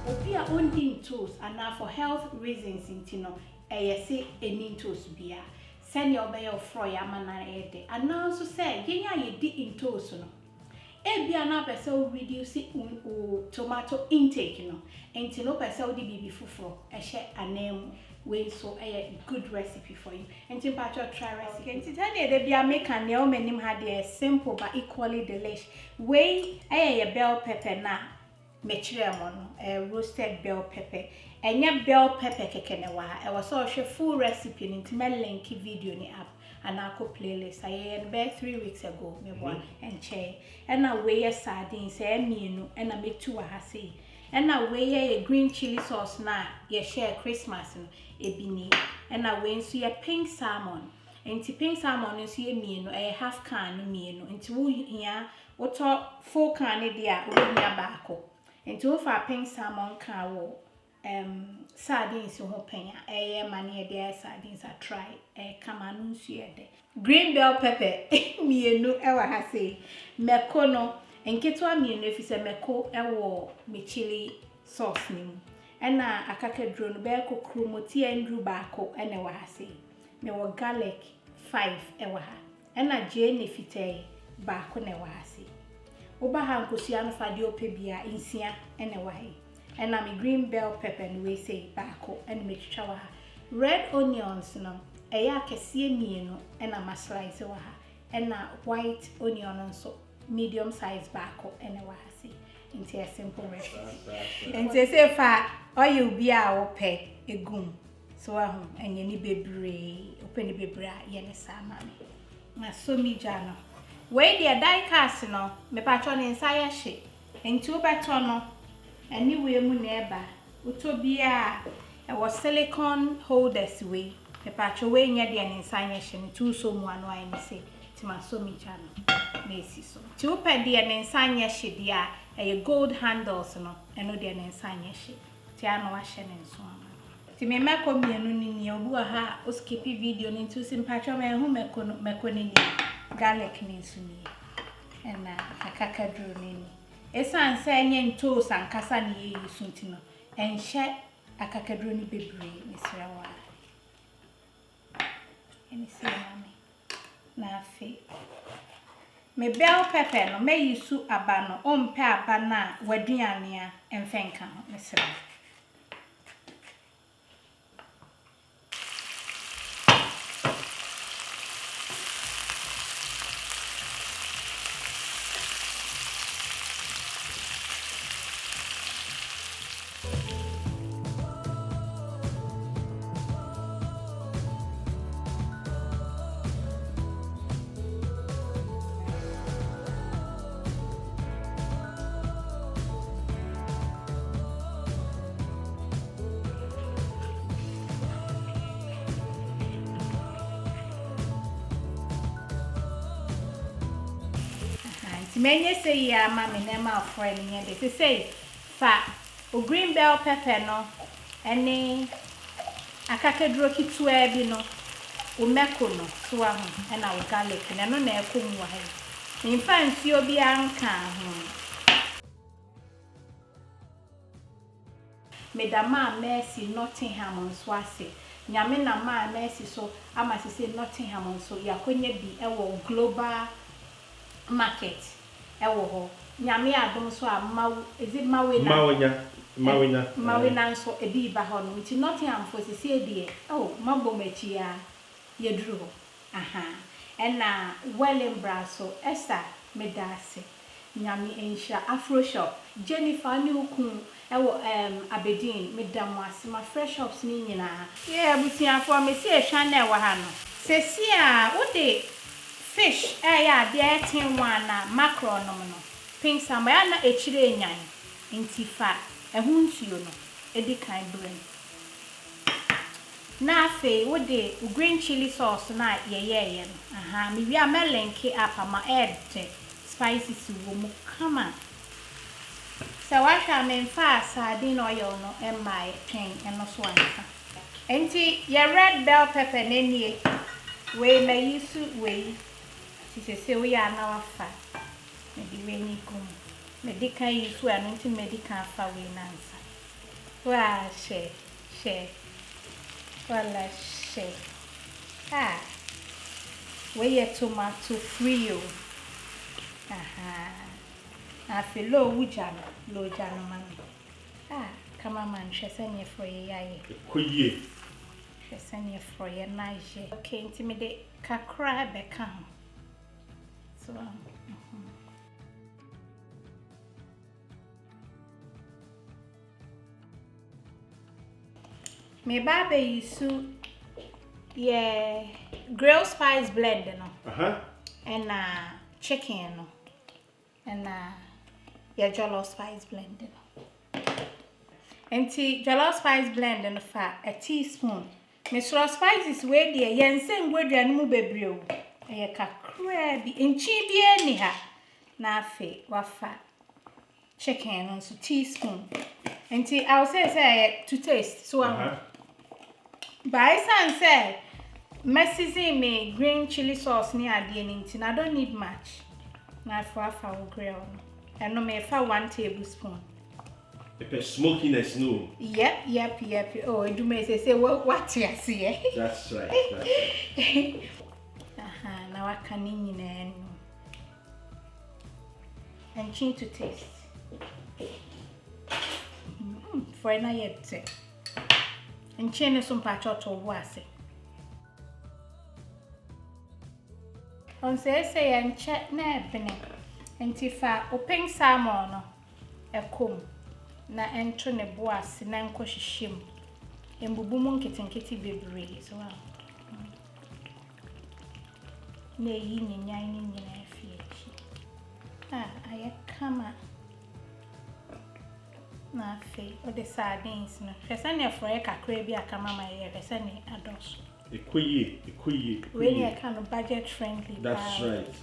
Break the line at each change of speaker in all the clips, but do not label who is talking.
Obi a ondi toes and now for health reasons intino say any toes bia send your bay of froy amana ede and now so say yenya ye di in toes no ebia na pese reduce tomato intake no enti no pese odi bibi fufuro ehye anem way so a good recipe for you enti patcho try recipe enti tell you dey bia make an o menim had a simple but equally delicious way a bell pepper na roasted bell pepper. Enya bell pepper kekenewa. I was also full recipe into my link video ni app and ako playlist. I about 3 weeks ago. Me one and che. And I weigh sardines. And I make 2 ahasi. And I weigh a green chili sauce na ye share Christmas no ebini. And I weigh so ye pink salmon. And pink salmon is ye me a half can me no. Into here what 4 can dia we bako. Into for pink salmon can sardines ho penya mani de sardines a try kamanu suede green bell pepper mienu ewa ha say meko no enketwa mienu efise meko ewo me chili sauce nim ena akakedro no be kokru moti andru baako ena wa ha say me wo garlic 5 ewa ha ena jene fitei baako na wa ha say oba ha nkosia no fade opebia insia ena wa he and I'm green bell pepper and we say bako and make chawa red onions no eya kese mienu and I'm slice wa and white onion so medium size bako and wa see into a simple recipe and say fa oil bia wo pe egum so and ye ni bebre open the bebre ye ne sama na so mi jano we dey die cast no me patcho ne nsa hye enti obeto no anyway mu neba utobia e was silicone holders we the patcho we nya de ne nsanye hye tu so mu anu ai se ti ma so mi cha no na esi so ti wo pe de ne nsanye hye dia e gold handles no eno de ne nsanye hye ti anu wa hye ne nso ama ti me meko mienu ni obu ha o skip video ni tu sim patcho me hu meko ni garlic ni nso ni na akakadro ni esan se enye nto sankasa na ye yisunti no enhye akakadro ni bebre ni srawa eni se mami na afi me bell pepper no me yisu aba no ompe aba na waduane a emfenka no sra menye say ya mama me na friend here they say fa o green bell pepper no ene akakedro kitua bi no o meko no so ahu na o garlic na no na ekomu wa he in fact you bi anka ho medama mercy Nottingham so ase nyame na ma mercy so ama se Nottingham so yakonya bi ewo global market ewo ho nyame adom so a mawena nso ebi ba ho no nti Nottingham for sisi edie mabomachi ya yeduru ho aha ena Wellingborough so Esther medase nyame ensha Afro shop Jennifer ni ukun ewo Aberdeen medamwase ma fresh shops ni nyina busiafo mesi ehwa na ewa ha no sesi a wode fish ya de tin one na mackerel no pink salmon ya na echire enyan ntifa ehuntuo no edi kan brain na fe wo de green chili sauce na ye no aha me wi amelenke up ama add spices wo mu kama so wa sha me fa sardine oil no emai pen eno so anka enti ye red bell pepper na nie we na yisu we se we ya na wafa me di we ni kum me di kan yisu anu nti me di kan fa we nansa Wow, she. Well, she. Ah, we are tomato free. Aha. I feel low jano man. Ah, come on, man, she send you for ye.
Kuye.
She send you for ye nice. Okay, intimidate kakra become. So, me babe you yeah, grilled spice blend no. And chicken no. And yeah, jollof spice blend no. And jollof spice blend no fa a teaspoon. Miss spices we dear yen same we dia no mu bebre o. E kakra bi enchi bi ani ha. Na afi wafa chicken no so teaspoon. And I'll say to taste so by some say messy me green chili sauce near the ending. I don't need much. Now for a grill. And no me for 1 tablespoon.
If smokiness no.
Yep. Oh, you may say what you see.
That's right.
Now I can in and chin to taste. For an yet. And chain some patch or was it. On say and chat napping and tifa open salmon a comb na entry ne boas na nkohihim embubu mu nkitenkete bebre so na yi nyanyan ni nyina afie aye kama na fe o de sardines no hwese ne fry kakra bi akama ma ye hwese ne ados
Ekuye.
When you kind of budget friendly.
That's right.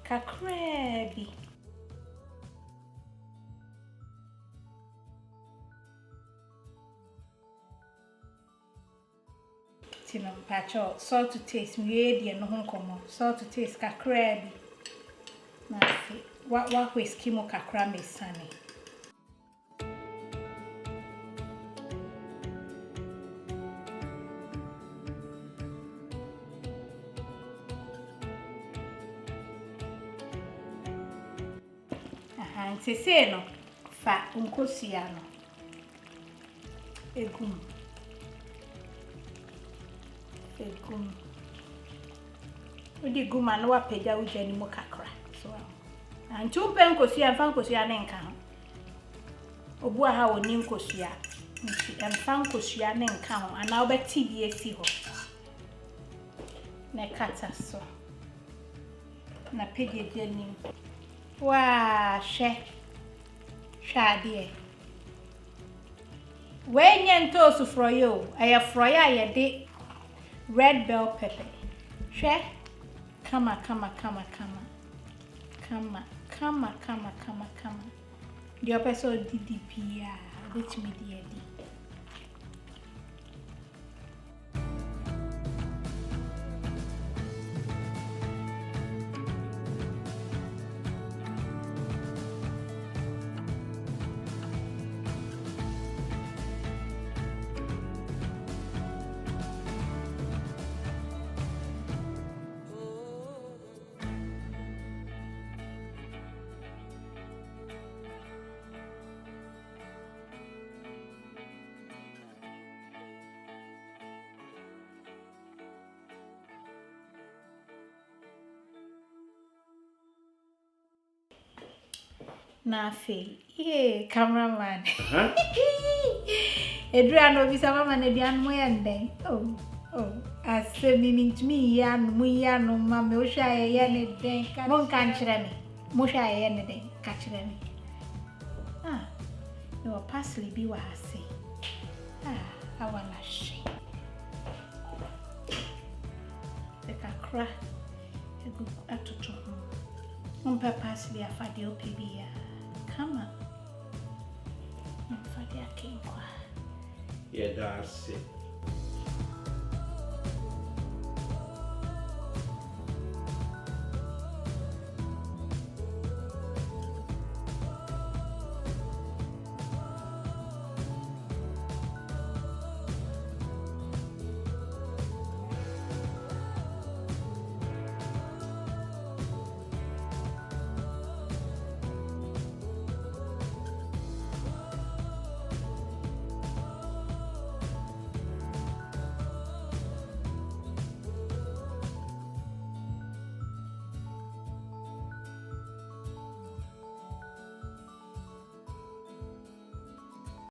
Kakra bi Tino pacho salt to taste me dey no ho komo salt to taste kakra bi na fe wa whiskey mo kakra me sane say no fa unkosia no egum odi guma no wa pega uja ni mo kakra so antu pen kosia fa nkosia ne nka ho obu aha oni nkosia nti emfa nkosia ne nka ho ana obeti bi esi ho na kata so na pege ni wa shade when yen toast froyo aya froya ye de red bell pepper kama the episode DDP which me dear na fe cameraman Edra no bisa mama na bian mo yande oh asemi mintimi ya no mu ya no mama o hwa ye ne den ka mon kan kire me mo hwa ye ne den ka kire me no parsley bi wa ase awala she the kakra egu atoto parsley afade opebi ya kama afade akenkwa
yeah that's it